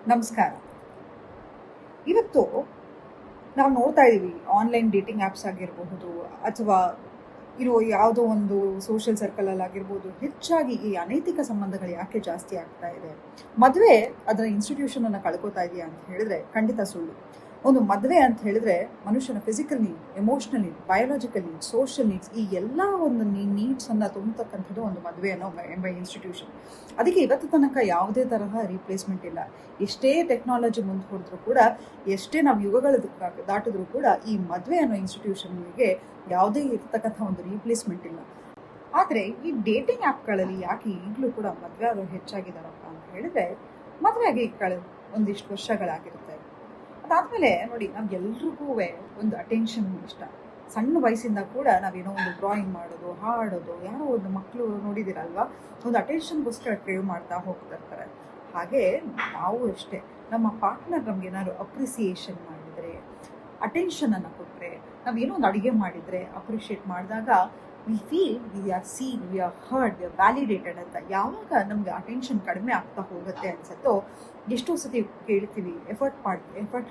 ನಮಸ್ಕಾರ. ಇವತ್ತು ನಾವು ನೋಡ್ತಾ ಇದ್ದೀವಿ ಆನ್ಲೈನ್ ಡೇಟಿಂಗ್ ಆ್ಯಪ್ಸ್ ಆಗಿರಬಹುದು ಅಥವಾ ಯಾವುದೋ ಒಂದು ಸೋಷಿಯಲ್ ಸರ್ಕಲಲ್ಲಿ ಆಗಿರ್ಬೋದು, ಹೆಚ್ಚಾಗಿ ಈ ಅನೈತಿಕ ಸಂಬಂಧಗಳು ಯಾಕೆ ಜಾಸ್ತಿ ಆಗ್ತಾ ಇದೆ? ಮದುವೆ ಅದರ ಇನ್ಸ್ಟಿಟ್ಯೂಷನನ್ನು ಕಳ್ಕೊತಾ ಇದೆಯಾ ಅಂತ ಹೇಳಿದ್ರೆ ಖಂಡಿತ ಸುಳ್ಳು. ಒಂದು ಮದುವೆ ಅಂತ ಹೇಳಿದ್ರೆ ಮನುಷ್ಯನ physical need, emotional need, biological need, social needs, ಈ ಎಲ್ಲ ಒಂದು ನೀಡ್ಸನ್ನು ತುಂಬತಕ್ಕಂಥದ್ದು ಒಂದು ಮದುವೆ ಎಂಬ ಇನ್ಸ್ಟಿಟ್ಯೂಷನ್. ಅದಕ್ಕೆ ಇವತ್ತು ತನಕ ಯಾವುದೇ ತರಹ ರೀಪ್ಲೇಸ್ಮೆಂಟ್ ಇಲ್ಲ. ಎಷ್ಟೇ ಟೆಕ್ನಾಲಜಿ ಮುಂದೆ ಹೊಡೆದ್ರೂ ಕೂಡ, ಎಷ್ಟೇ ನಾವು ಯುಗಗಳು ದಾಟಿದ್ರೂ ಕೂಡ ಈ ಮದುವೆ ಅನ್ನೋ ಇನ್ಸ್ಟಿಟ್ಯೂಷನ್ಗೆ ಯಾವುದೇ ಇರ್ತಕ್ಕಂಥ ಒಂದು ರೀಪ್ಲೇಸ್ಮೆಂಟ್ ಇಲ್ಲ. ಆದರೆ ಈ ಡೇಟಿಂಗ್ ಆ್ಯಪ್ಗಳಲ್ಲಿ ಯಾಕೆ ಈಗಲೂ ಕೂಡ ಮದುವೆ ಆದವರು ಹೆಚ್ಚಾಗಿದ್ದಾರಪ್ಪ ಅಂತ ಹೇಳಿದ್ರೆ, ಮದುವೆಗೆ ಒಂದಿಷ್ಟು ವರ್ಷಗಳಾಗಿರುತ್ತೆ. ಅದಾದಮೇಲೆ ನೋಡಿ, ನಮ್ಗೆಲ್ರಿಗೂ ಒಂದು ಅಟೆನ್ಷನ್ ಇಷ್ಟ. ಸಣ್ಣ ವಯಸ್ಸಿಂದ ಕೂಡ ನಾವೇನೋ ಒಂದು ಡ್ರಾಯಿಂಗ್ ಮಾಡೋದು, ಹಾಡೋದು, ಯಾರೋ ಒಂದು ಮಕ್ಕಳು ನೋಡಿದಿರಲ್ವಾ, ಒಂದು ಅಟೆನ್ಷನ್ಗೋಸ್ಕರ ಕ್ರೇವ್ ಮಾಡ್ತಾ ಹೋಗ್ತಿರ್ತಾರೆ. ಹಾಗೆ ನಾವು ಅಷ್ಟೇ, ನಮ್ಮ ಪಾರ್ಟ್ನರ್ ನಮ್ಗೆ ಏನಾದ್ರು ಅಪ್ರಿಸಿಯೇಷನ್ ಮಾಡಿದರೆ, ಅಟೆನ್ಷನನ್ನು ಕೊಟ್ಟರೆ, ನಾವೇನೋ ಒಂದು ಅಡುಗೆ ಮಾಡಿದರೆ ಅಪ್ರಿಷಿಯೇಟ್ ಮಾಡಿದಾಗ we feel we are seen, we are heard, we are validated ಅಂತ. ಯಾವಾಗ ನಮಗೆ ಅಟೆನ್ಷನ್ ಕಡಿಮೆ ಆಗ್ತಾ ಹೋಗುತ್ತೆ ಅನ್ಸುತ್ತೋ, ಎಷ್ಟೋ ಸತಿ ಕೇಳ್ತೀವಿ, ಎಫರ್ಟ್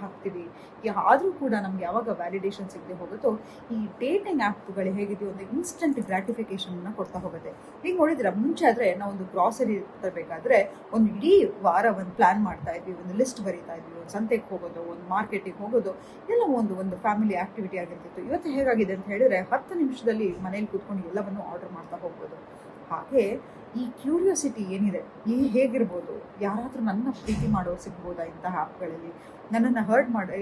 ಹಾಕ್ತೀವಿ, ಆದರೂ ಕೂಡ ನಮ್ಗೆ ಯಾವಾಗ ವ್ಯಾಲಿಡೇಷನ್ ಸಿಗದೆ ಹೋಗುತ್ತೋ, ಈ ಡೇಟಿಂಗ್ ಆ್ಯಪ್ಗಳು ಹೇಗಿದೆಯೋ ಒಂದು ಇನ್ಸ್ಟೆಂಟ್ ಗ್ರಾಟಿಫಿಕೇಷನ್ನ ಕೊಡ್ತಾ ಹೋಗುತ್ತೆ. ಈಗ ನೋಡಿದ್ರೆ, ಮುಂಚೆ ಆದರೆ ನಾವು ಒಂದು ಗ್ರಾಸರಿ ತರಬೇಕಾದ್ರೆ ಒಂದು ಇಡೀ ವಾರ ಒಂದು ಪ್ಲ್ಯಾನ್ ಮಾಡ್ತಾ ಇದ್ವಿ, ಒಂದು ಲಿಸ್ಟ್ ಬರೀತಾ ಇದ್ವಿ, ಒಂದು ಸಂತೆಗೆ ಹೋಗೋದು, ಒಂದು ಮಾರ್ಕೆಟಿಗೆ ಹೋಗೋದು, ಎಲ್ಲ ಒಂದು ಫ್ಯಾಮಿಲಿ ಆ್ಯಕ್ಟಿವಿಟಿ ಆಗಿರ್ತಿತ್ತು. ಇವತ್ತು ಹೇಗಾಗಿದೆ ಅಂತ ಹೇಳಿದ್ರೆ 10 ನಿಮಿಷದಲ್ಲಿ ಮನೇಲಿ ಕೂತ್ಕೊಂಡು ಎಲ್ಲವನ್ನು ಆರ್ಡರ್ ಮಾಡ್ತಾ ಹೋಗ್ಬೋದು. ಹಾಗೆ ಈ ಕ್ಯೂರಿಯಾಸಿಟಿ ಏನಿದೆ, ಹೇಗಿರ್ಬೋದು, ಯಾರಾದರೂ ನನ್ನ ಪ್ರೀತಿ ಮಾಡೋರು ಸಿಗ್ಬೋದಾ ಇಂತಹ ಆ್ಯಪ್ಗಳಲ್ಲಿ, ನನ್ನನ್ನು ಹರ್ಟ್ ಮಾಡಿ,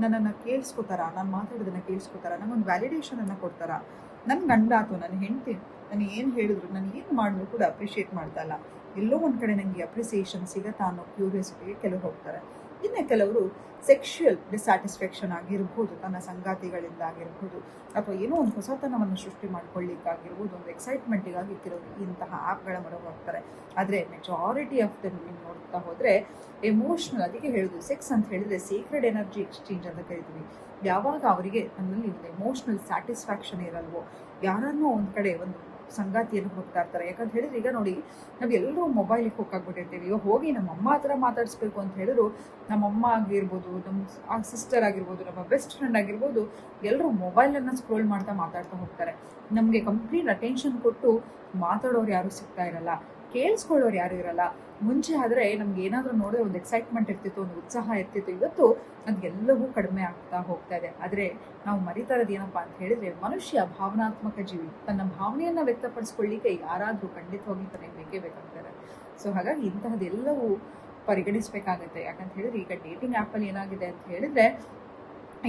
ನನ್ನನ್ನು ಕೇಳಿಸ್ಕೊತಾರಾ, ನಾನು ಮಾತಾಡೋದನ್ನು ಕೇಳಿಸ್ಕೊತಾರಾ, ನನಗೊಂದು ವ್ಯಾಲಿಡೇಷನನ್ನು ಕೊಡ್ತಾರಾ, ನನ್ನ ಗಂಡ ಅಥವಾ ನನ್ನ ಹೆಂಡತಿ ನಾನು ಏನು ಹೇಳಿದ್ರು, ನಾನು ಏನು ಮಾಡಿದ್ರು ಕೂಡ ಅಪ್ರಿಷಿಯೇಟ್ ಮಾಡ್ತಾ ಇಲ್ಲ, ಎಲ್ಲೋ ಒಂದು ಕಡೆ ನನಗೆ ಅಪ್ರಿಸಿಯೇಷನ್ ಸಿಗತ್ತಾ ಅನ್ನೋ ಕ್ಯೂರಿಯಾಸಿಟಿಗೆ ಕೆಲವರು ಹೋಗ್ತಾರೆ. ಇನ್ನು ಕೆಲವರು ಸೆಕ್ಷುಯಲ್ ಡಿಸ್ಸ್ಯಾಟಿಸ್ಫ್ಯಾಕ್ಷನ್ ಆಗಿರ್ಬೋದು, ತನ್ನ ಸಂಗಾತಿಗಳಿಂದ ಆಗಿರ್ಬೋದು, ಅಥವಾ ಏನೋ ಒಂದು ಹೊಸತನವನ್ನು ಸೃಷ್ಟಿ ಮಾಡ್ಕೊಳ್ಳಿಕ್ಕಾಗಿರ್ಬೋದು, ಒಂದು ಎಕ್ಸೈಟ್ಮೆಂಟಿಗಾಗಿ ಕೆಲವರು ಇಂತಹ ಆ್ಯಪ್ಗಳ ಮೊರೆ ಹೋಗ್ತಾರೆ. ಆದರೆ ಮೆಜಾರಿಟಿ ಆಫ್ ದ ನೀವು ನೋಡ್ತಾ ಹೋದರೆ ಎಮೋಷ್ನಲ್, ಅದಕ್ಕೆ ಹೇಳೋದು ಸೆಕ್ಸ್ ಅಂತ ಹೇಳಿದರೆ ಸೀಕ್ರೆಟ್ ಎನರ್ಜಿ ಎಕ್ಸ್ಚೇಂಜ್ ಅಂತ ಕರಿತೀವಿ. ಯಾವಾಗ ಅವರಿಗೆ ನನ್ನಲ್ಲಿ ಒಂದು ಎಮೋಷ್ನಲ್ ಸ್ಯಾಟಿಸ್ಫ್ಯಾಕ್ಷನ್ ಇರಲ್ವೋ, ಯಾರನ್ನೋ ಒಂದು ಕಡೆ ಒಂದು ಸಂಗಾತಿಯನ್ನು ಹೋಗ್ತಾ ಇರ್ತಾರೆ. ಯಾಕಂತ ಹೇಳಿದ್ರೆ, ಈಗ ನೋಡಿ, ನಾವು ಎಲ್ಲರೂ ಮೊಬೈಲಿಗೆ ಹೋಗ್ಬಿಟ್ಟಿರ್ತೀವಿ. ಹೋಗಿ ನಮ್ಮಮ್ಮ ಹತ್ರ ಮಾತಾಡಿಸ್ಬೇಕು ಅಂತ ಹೇಳಿದ್ರು, ನಮ್ಮಮ್ಮ ಆಗಿರ್ಬೋದು, ನಮ್ಮ ಸಿಸ್ಟರ್ ಆಗಿರ್ಬೋದು, ನಮ್ಮ ಬೆಸ್ಟ್ ಫ್ರೆಂಡ್ ಆಗಿರ್ಬೋದು, ಎಲ್ಲರೂ ಮೊಬೈಲನ್ನು ಸ್ಕ್ರೋಲ್ ಮಾಡ್ತಾ ಮಾತಾಡ್ತಾ ಹೋಗ್ತಾರೆ. ನಮಗೆ ಕಂಪ್ಲೀಟ್ ಅಟೆನ್ಷನ್ ಕೊಟ್ಟು ಮಾತಾಡೋರು ಯಾರೂ ಸಿಗ್ತಾ ಇರಲ್ಲ, ಕೇಳಿಸ್ಕೊಳ್ಳೋರು ಯಾರೂ ಇರಲ್ಲ. ಮುಂಚೆ ಆದರೆ ನಮ್ಗೆ ಏನಾದರೂ ನೋಡಿದ್ರೆ ಒಂದು ಎಕ್ಸೈಟ್ಮೆಂಟ್ ಇರ್ತಿತ್ತು, ಒಂದು ಉತ್ಸಾಹ ಇರ್ತಿತ್ತು. ಇವತ್ತು ಅದೆಲ್ಲವೂ ಕಡಿಮೆ ಆಗ್ತಾ ಹೋಗ್ತಾ ಇದೆ. ಆದರೆ ನಾವು ಮರಿತಾ ಇರೋದು ಏನಪ್ಪ ಅಂತ ಹೇಳಿದರೆ, ಮನುಷ್ಯ ಭಾವನಾತ್ಮಕ ಜೀವಿ. ತನ್ನ ಭಾವನೆಯನ್ನು ವ್ಯಕ್ತಪಡಿಸ್ಕೊಳ್ಳಿಕ್ಕೆ ಯಾರಾದರೂ ಖಂಡಿತವಾಗಿ ತನಗೆ ಬೇಕೇ ಬೇಕಾಗ್ತಾರೆ. ಸೊ ಹಾಗಾಗಿ ಇಂತಹದ್ದೆಲ್ಲವೂ ಪರಿಗಣಿಸಬೇಕಾಗತ್ತೆ. ಯಾಕಂತ ಹೇಳಿದ್ರೆ, ಈಗ ಡೇಟಿಂಗ್ ಆ್ಯಪಲ್ಲಿ ಏನಾಗಿದೆ ಅಂತ ಹೇಳಿದರೆ,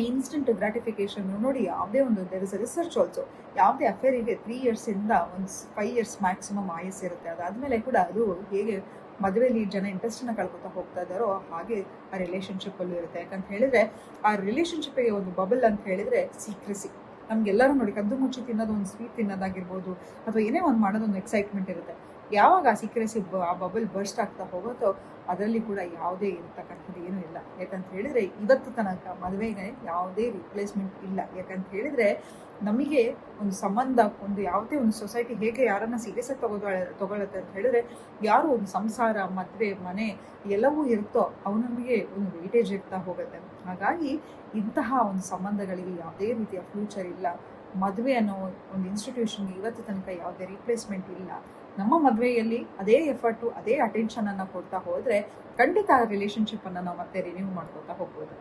ಇನ್ಸ್ಟೆಂಟ್ ಗ್ರಾಟಿಫಿಕೇಷನ್ ನೋಡಿ, ಯಾವುದೇ ಒಂದು there is a research also, ಯಾವುದೇ ಅಫೇರಿಗೆ 3 ಇಯರ್ಸಿಂದ ಒಂದು 5 ಇಯರ್ಸ್ ಮ್ಯಾಕ್ಸಿಮಮ್ ಆಯಸ್ಸಿರುತ್ತೆ. ಅದಾದಮೇಲೆ ಕೂಡ ಅದು ಹೇಗೆ ಮದುವೆಯಲ್ಲಿ ಜನ ಇಂಟ್ರೆಸ್ಟನ್ನು ಕಳ್ಕೊತಾ ಹೋಗ್ತಾ ಇದ್ದಾರೋ, ಹಾಗೆ ಆ ರಿಲೇಷನ್ಶಿಪ್ಪಲ್ಲೂ ಇರುತ್ತೆ. ಯಾಕಂತ ಹೇಳಿದರೆ, ಆ ರಿಲೇಷನ್ಶಿಪ್ಪಿಗೆ ಒಂದು ಬಬಲ್ ಅಂತ ಹೇಳಿದರೆ ಸೀಕ್ರೆಸಿ. ನಮಗೆಲ್ಲರೂ ನೋಡಿ, ಕದ್ದು ಮುಚ್ಚಿ ತಿನ್ನೋದು, ಒಂದು ಸ್ವೀಟ್ ತಿನ್ನೋದಾಗಿರ್ಬೋದು, ಅಥವಾ ಏನೇ ಒಂದು ಮಾಡೋದೊಂದು ಎಕ್ಸೈಟ್ಮೆಂಟ್ ಇರುತ್ತೆ. ಯಾವಾಗ ಆ ಸೀಕ್ರೆಸಿ, ಆ ಬಬಲ್ ಬರ್ಸ್ಟ್ ಆಗ್ತಾ ಹೋಗುತ್ತೋ, ಅದರಲ್ಲಿ ಕೂಡ ಯಾವುದೇ ಇರತಕ್ಕಂಥದ್ದು ಏನೂ ಇಲ್ಲ. ಯಾಕಂತ ಹೇಳಿದರೆ, ಇವತ್ತು ತನಕ ಮದುವೆಗೆ ಯಾವುದೇ ರಿಪ್ಲೇಸ್ಮೆಂಟ್ ಇಲ್ಲ. ಯಾಕಂತ ಹೇಳಿದರೆ, ನಮಗೆ ಒಂದು ಸಂಬಂಧ, ಒಂದು ಯಾವುದೇ ಒಂದು ಸೊಸೈಟಿ ಹೇಗೆ ಯಾರನ್ನು ಸೀರಿಯಸ್ಸಾಗಿ ತಗೊಳುತ್ತೆ ಅಂತ ಹೇಳಿದ್ರೆ, ಯಾರು ಒಂದು ಸಂಸಾರ, ಮದುವೆ, ಮನೆ ಎಲ್ಲವೂ ಇರುತ್ತೋ ಅವನಿಗೆ ಒಂದು ವೇಟೇಜ್ ಇರ್ತಾ ಹೋಗುತ್ತೆ. ಹಾಗಾಗಿ ಇಂತಹ ಒಂದು ಸಂಬಂಧಗಳಿಗೆ ಯಾವುದೇ ರೀತಿಯ ಫ್ಯೂಚರ್ ಇಲ್ಲ. ಮದುವೆ ಅನ್ನೋ ಒಂದು ಇನ್ಸ್ಟಿಟ್ಯೂಷನ್ಗೆ ಇವತ್ತು ತನಕ ಯಾವುದೇ ರೀಪ್ಲೇಸ್ಮೆಂಟ್ ಇಲ್ಲ. ನಮ್ಮ ಮದುವೆಯಲ್ಲಿ ಅದೇ ಎಫರ್ಟು, ಅದೇ ಅಟೆನ್ಷನನ್ನು ಕೊಡ್ತಾ ಹೋದರೆ ಖಂಡಿತ ಆ ರಿಲೇಷನ್ಶಿಪ್ಪನ್ನು ನಾವು ಮತ್ತೆ ರಿನ್ಯೂ ಮಾಡ್ಕೊತಾ ಹೋಗ್ಬೋದು.